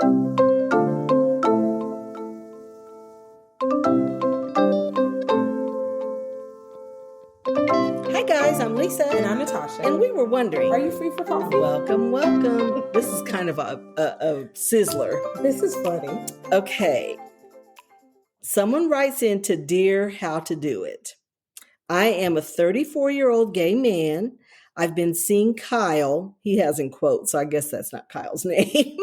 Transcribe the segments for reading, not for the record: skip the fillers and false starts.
Hi guys, I'm Lisa. And I'm Natasha. And we were wondering, are you free for coffee? Welcome. This is kind of a sizzler. This is funny. Okay. Someone writes into Dear How to Do It. I am a 34-year-old gay man. I've been seeing Kyle, he has in quotes, so I guess that's not Kyle's name,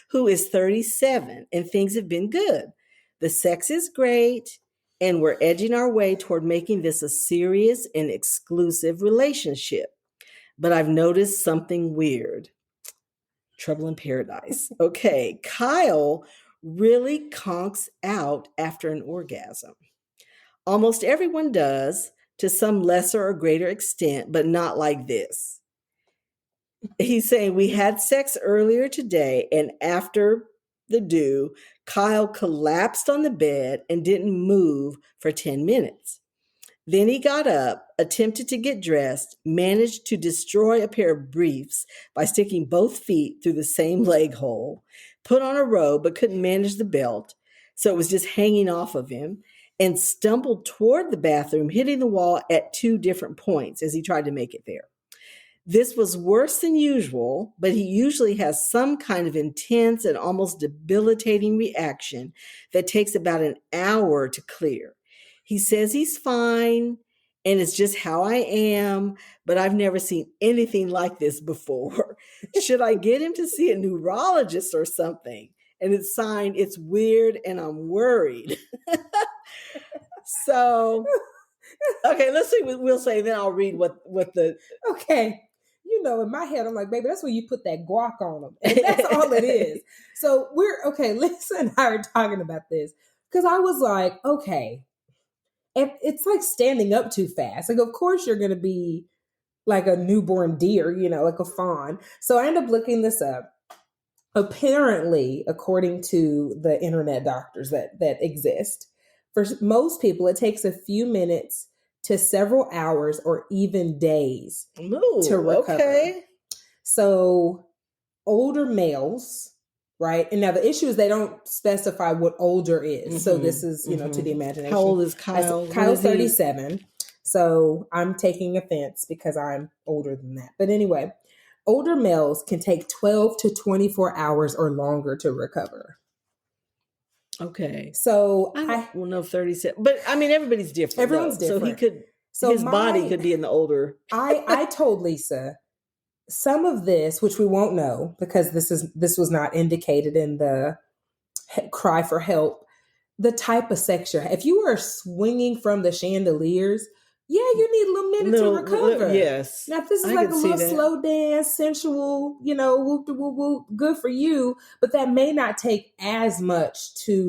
who is 37, and things have been good. The sex is great, and we're edging our way toward making this a serious and exclusive relationship. But I've noticed something weird. Trouble in paradise. Okay, Kyle really conks out after an orgasm. Almost everyone does, to some lesser or greater extent, but not like this. He's saying, we had sex earlier today, and after the do, Kyle collapsed on the bed and didn't move for 10 minutes. Then he got up, attempted to get dressed, managed to destroy a pair of briefs by sticking both feet through the same leg hole, put on a robe but couldn't manage the belt, so it was just hanging off of him, and stumbled toward the bathroom, hitting the wall at 2 different points as he tried to make it there. This was worse than usual, but he usually has some kind of intense and almost debilitating reaction that takes about an hour to clear. He says he's fine and it's just how I am, but I've never seen anything like this before. Should I get him to see a neurologist or something? And it's signed, it's weird and I'm worried. So, okay, let's see what we'll say. Then I'll read what the... Okay. You know, in my head, I'm like, baby, that's where you put that guac on them. And that's all it is. So Lisa and I are talking about this. Because I was like, okay, it's like standing up too fast. Like, of course you're going to be like a newborn deer, like a fawn. So I end up looking this up. Apparently, according to the internet doctors that exist, for most people, it takes a few minutes to several hours or even days to recover. Okay. So older males, right? And now the issue is they don't specify what older is. Mm-hmm. So this is, to the imagination. How old is Kyle? Kyle's 37. So I'm taking offense because I'm older than that. But anyway, older males can take 12 to 24 hours or longer to recover. Okay. So I don't know 37, but I mean, everybody's different. Everyone's different. So his body could be in the older. I told Lisa some of this, which we won't know because this was not indicated in the cry for help, the type of sex you're having. If you are swinging from the chandeliers, yeah, you need a little minute to recover. Yes. Now, if this is like a little slow dance, sensual, whoop, whoop, whoop, good for you, but that may not take as much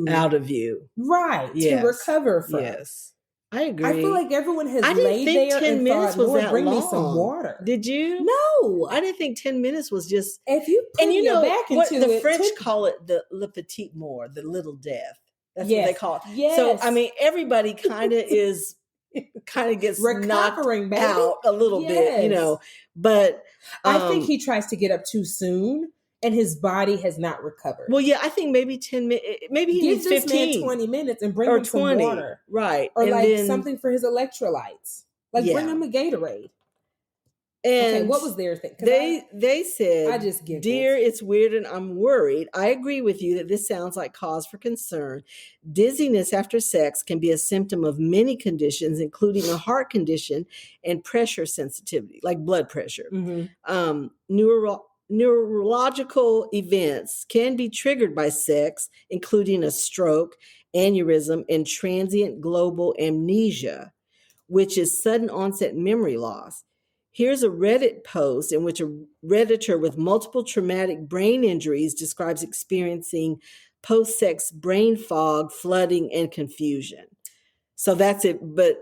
out of you. Right. Yes. To recover from. Yes. I agree. I feel like everyone has laid there 10 minutes thought, was that bring long. Me some water. Did you? No. I didn't think 10 minutes was just... If you put your back into it... The French call it the le petit mort, the little death. That's what they call it. Yes. So, I mean, everybody kind of gets recovering knocked out a little bit, but I think he tries to get up too soon and his body has not recovered. Well, yeah, I think maybe 10 minutes, maybe he needs 15. Give this man 20 minutes and bring him 20, some water. Right. Or something for his electrolytes. Bring him a Gatorade. And okay, what was their thing? They said, I just giggled. Dear, it's weird and I'm worried. I agree with you that this sounds like cause for concern. Dizziness after sex can be a symptom of many conditions, including a heart condition and pressure sensitivity, like blood pressure. Mm-hmm. Neurological events can be triggered by sex, including a stroke, aneurysm, and transient global amnesia, which is sudden onset memory loss. Here's a Reddit post in which a Redditor with multiple traumatic brain injuries describes experiencing post-sex brain fog, flooding, and confusion. So that's it. But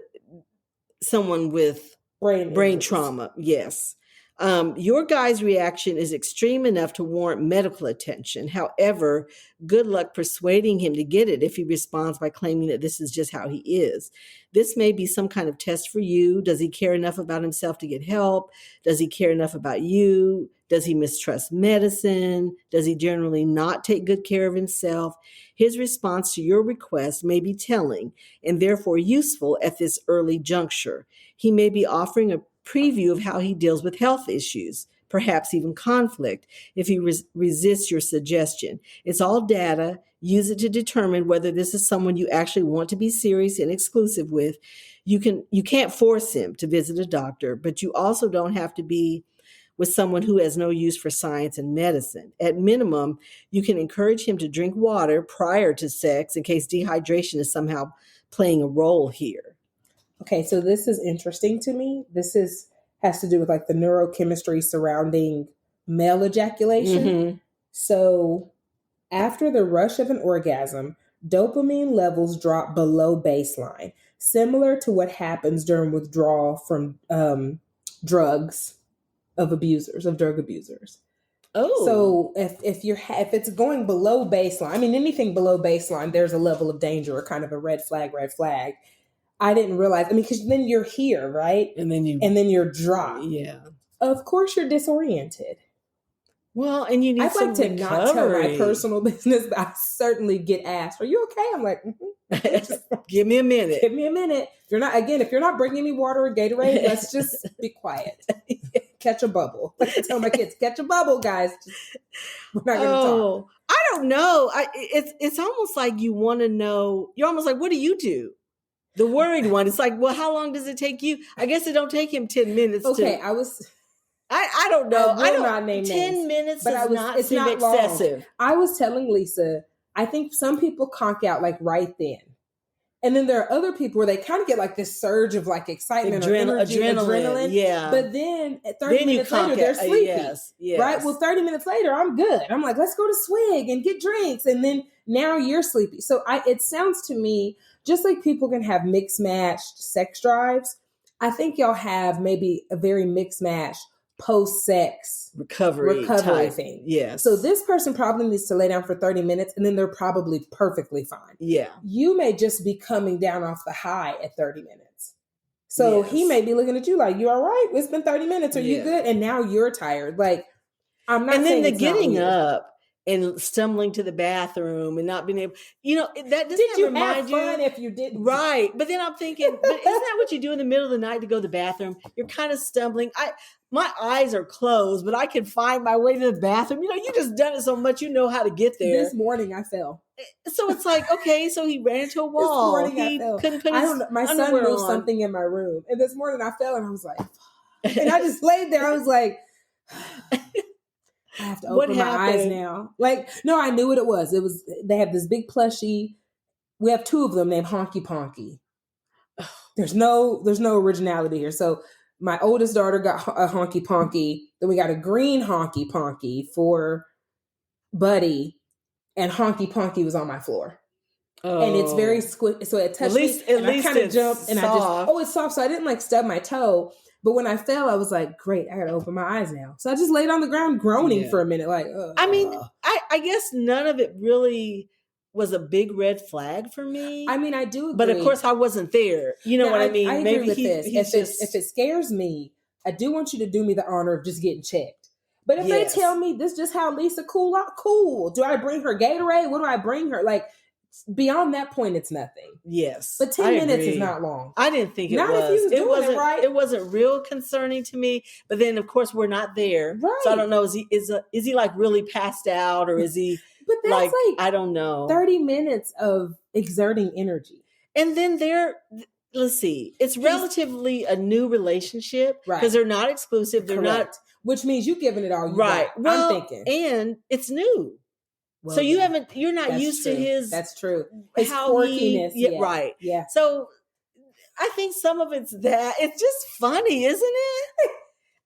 someone with brain trauma, yes. Your guy's reaction is extreme enough to warrant medical attention. However, good luck persuading him to get it if he responds by claiming that this is just how he is. This may be some kind of test for you. Does he care enough about himself to get help? Does he care enough about you? Does he mistrust medicine? Does he generally not take good care of himself? His response to your request may be telling and therefore useful at this early juncture. He may be offering a preview of how he deals with health issues, perhaps even conflict, if he resists your suggestion. It's all data. Use it to determine whether this is someone you actually want to be serious and exclusive with. You can't force him to visit a doctor, but you also don't have to be with someone who has no use for science and medicine. At minimum, you can encourage him to drink water prior to sex in case dehydration is somehow playing a role here. Okay, so this is interesting to me. Has to do with like the neurochemistry surrounding male ejaculation. Mm-hmm. So after the rush of an orgasm, dopamine levels drop below baseline, similar to what happens during withdrawal from drug abusers. Oh, so if it's going below baseline, I mean anything below baseline, there's a level of danger or kind of a red flag. I didn't realize. I mean, because then you're here, right? And then you're dropped. Yeah. Of course, you're disoriented. Well, and you need I'd like to recovery. not tell my personal business, but I certainly get asked, "Are you okay?" I'm like, Give me a minute. Give me a minute. If you're not bringing me water or Gatorade, let's just be quiet. Catch a bubble. I tell my kids, catch a bubble, guys. We're not going to talk. I don't know. It's almost like you want to know. You're almost like, what do you do? The worried one. It's like, well, how long does it take you? I guess it don't take him 10 minutes. Okay, I don't know. I will not name 10 names, minutes but it's not excessive. Long. I was telling Lisa, I think some people conk out like right then. And then there are other people where they kind of get like this surge of like excitement or energy, adrenaline. Yeah. But then 30 minutes later, they're sleepy. Yes. Right? Well, 30 minutes later, I'm good. I'm like, let's go to Swig and get drinks. And then now you're sleepy. So it sounds to me, just like people can have mixed matched sex drives, I think y'all have maybe a very mixed match post-sex recovery thing. Yes. So this person probably needs to lay down for 30 minutes and then they're probably perfectly fine. Yeah. You may just be coming down off the high at 30 minutes. So he may be looking at you like, you all right? It's been 30 minutes. Are you good? And now you're tired. Like, I'm not saying the getting up and stumbling to the bathroom and not being able, that doesn't remind you. Fun if you didn't. Right. But then I'm thinking, but isn't that what you do in the middle of the night to go to the bathroom? You're kind of stumbling. My eyes are closed, but I can find my way to the bathroom. You just done it so much, you know how to get there. This morning I fell. So it's like, okay, so he ran into a wall. This morning I fell. Couldn't put his my son moved something in my room. And this morning I fell and I was like, and I just laid there. I was like, I have to open my eyes now. Like, no, I knew what it was. They have this big plushie. We have two of them named Honky Ponky. There's no originality here. So my oldest daughter got a Honky Ponky. Then we got a green Honky Ponky for Buddy. And Honky Ponky was on my floor. Oh. And it's very squishy. So it touched me. And I kind of jumped. And it's soft. So I didn't like stub my toe. But when I fell, I was like, great, I got to open my eyes now. So I just laid on the ground groaning for a minute. Like, I mean, I guess none of it really was a big red flag for me. I mean, I do agree. But of course, I wasn't there. You know what I mean? I agree with this. If it scares me, I do want you to do me the honor of just getting checked. But if they tell me this is just how Lisa cool out, cool. Do I bring her Gatorade? What do I bring her? Like, beyond that point, it's nothing. Yes. But 10 minutes is not long. I didn't think it was. Not if you was doing it right. It wasn't real concerning to me. But then, of course, we're not there. Right. So I don't know. Is he like really passed out or is he but that's like I don't know. 30 minutes of exerting energy. And then let's see. It's relatively a new relationship. Right. Because they're not exclusive. They're not. Which means you're giving it all you right. got. Well, I'm thinking. And it's new. Well, so you're not used to his. That's true. His quirkiness. Right. Yeah. So I think some of it's just funny, isn't it?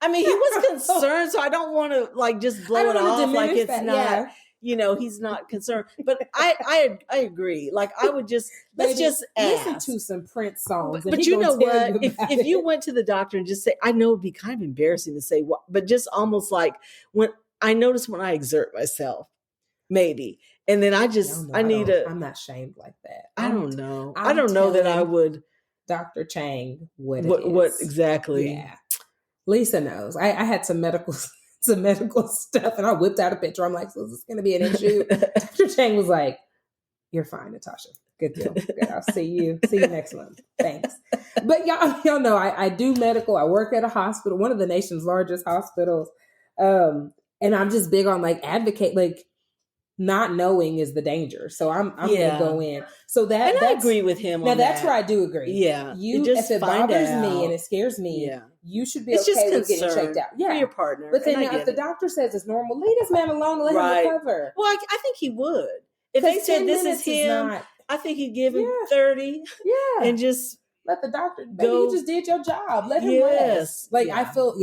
I mean, he was concerned, so I don't want to just blow it off like it's not. he's not concerned. But I agree. Like I would just let's Baby, just ask. listen to some Prince songs. But you know what? If you went to the doctor and just say, I know it'd be kind of embarrassing to say what, but just almost like when I notice when I exert myself, maybe. And then I'm not shamed like that. I don't know. I don't know that I would. Dr. Chang, what exactly? Yeah. Lisa knows. I had some medical stuff and I whipped out a picture. I'm like, so is this going to be an issue? Dr. Chang was like, you're fine, Natasha. Good deal. Good. I'll see you next month. Thanks. But y'all know I do medical. I work at a hospital, one of the nation's largest hospitals. And I'm just big on like advocate, like not knowing is the danger. So I'm going to go in. So that's, I agree with him. Now that's where I do agree. Yeah. If it bothers me and it scares me, you should be okay with getting checked out. For your partner. But then if the doctor says it's normal, leave this man alone and let him recover. Well, I think he would. If they said this is him, I think he'd give him 30. Yeah. And just let the doctor, maybe you just did your job. Let him rest. Like I feel,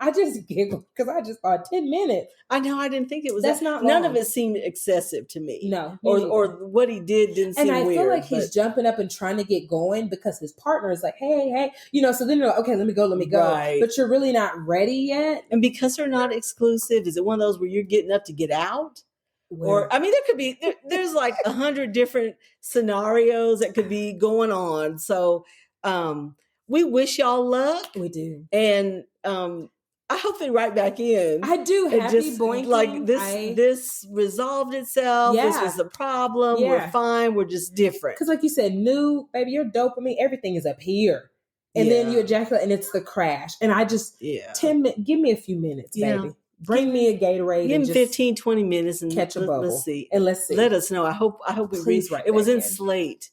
I just giggled because I just thought 10 minutes. I know. I didn't think it was. That's not none long. of it seemed excessive to me. No. Or what he did didn't seem weird. And I feel like he's jumping up and trying to get going because his partner is like, hey. So then you're like, okay, let me go. Right. But you're really not ready yet. And because they're not exclusive, is it one of those where you're getting up to get out? Or, I mean, there could be, there's like 100 different scenarios that could be going on. So we wish y'all luck. We do. And I hope they write back in. I do. Happy boinking. Like this resolved itself. Yeah. This was the problem. Yeah. We're fine. We're just different. Because like you said, new, baby, your dopamine, everything is up here. And then you ejaculate and it's the crash. And I just, 10 minutes, give me a few minutes, baby. Bring me a Gatorade. Give him 15, 20 minutes and catch a bubble. Let's see. And let's see. Let us know. I hope we read. It was in Slate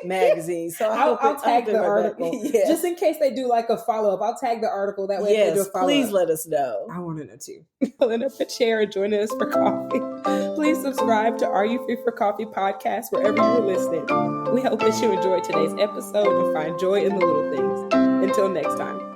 Magazine. So I'll tag the article. Just in case they do like a follow-up. I'll tag the article. That way if they do a follow-up. Please let us know. I want to know too. Pulling up a chair and joining us for coffee. Please subscribe to Are You Free for Coffee podcast wherever you're listening. We hope that you enjoyed today's episode and find joy in the little things. Until next time.